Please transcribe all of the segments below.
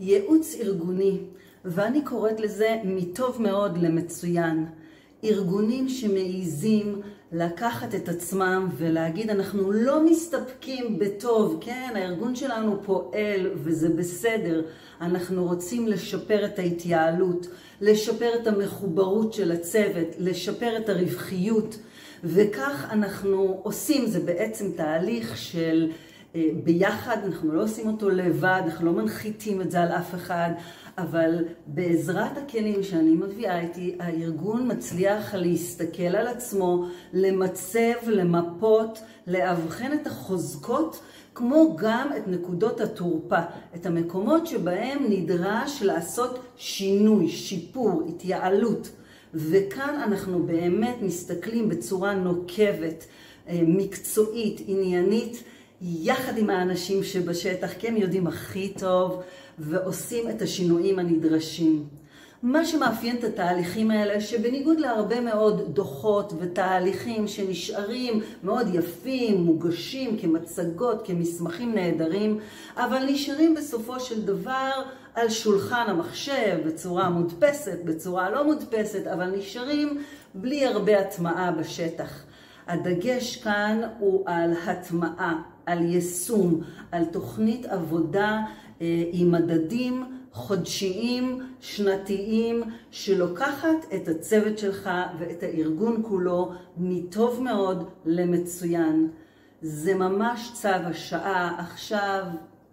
ייעוץ ארגוני, ואני קוראת לזה מטוב מאוד למצוין. ארגונים שמעיזים לקחת את עצמם ולהגיד אנחנו לא מסתפקים בטוב, כן, הארגון שלנו פועל וזה בסדר, אנחנו רוצים לשפר את ההתייעלות, לשפר את המחוברות של הצוות, לשפר את הרווחיות, וכך אנחנו עושים, זה בעצם תהליך של ביחד, אנחנו לא עושים אותו לבד, אנחנו לא מנחיתים את זה על אף אחד, אבל בעזרת הכלים שאני מביאה איתי, הארגון מצליח להסתכל על עצמו, למצב, למפות, לאבחן את החוזקות, כמו גם את נקודות התורפה, את המקומות שבהם נדרש לעשות שינוי, שיפור, התייעלות. וכאן אנחנו באמת מסתכלים בצורה נוקבת, מקצועית, עניינית, יחד עם האנשים שבשטח, כי הם יודעים הכי טוב ועושים את השינויים הנדרשים. מה שמאפיין את התהליכים האלה, שבניגוד להרבה מאוד דוחות ותהליכים שנשארים מאוד יפים, מוגשים כמצגות, כמסמכים נהדרים, אבל נשארים בסופו של דבר על שולחן המחשב בצורה מודפסת, בצורה לא מודפסת, אבל נשארים בלי הרבה הטמעה בשטח. הדגש כאן הוא על הטמעה, על יישום, על תוכנית עבודה עם מדדים חודשיים, שנתיים, שלוקחת את הצוות שלך ואת הארגון כולו מטוב מאוד למצוין. זה ממש צו השעה, עכשיו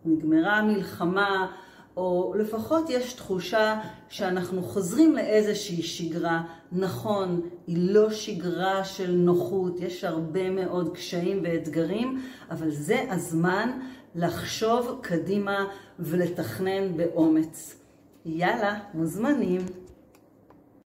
נגמרה המלחמה, או לפחות יש תחושה שאנחנו חוזרים לאיזושהי שגרה. נכון, היא לא שגרה של נוחות, יש הרבה מאוד קשיים ואתגרים, אבל זה הזמן לחשוב קדימה ולתכנן באומץ. יאללה, מוזמנים.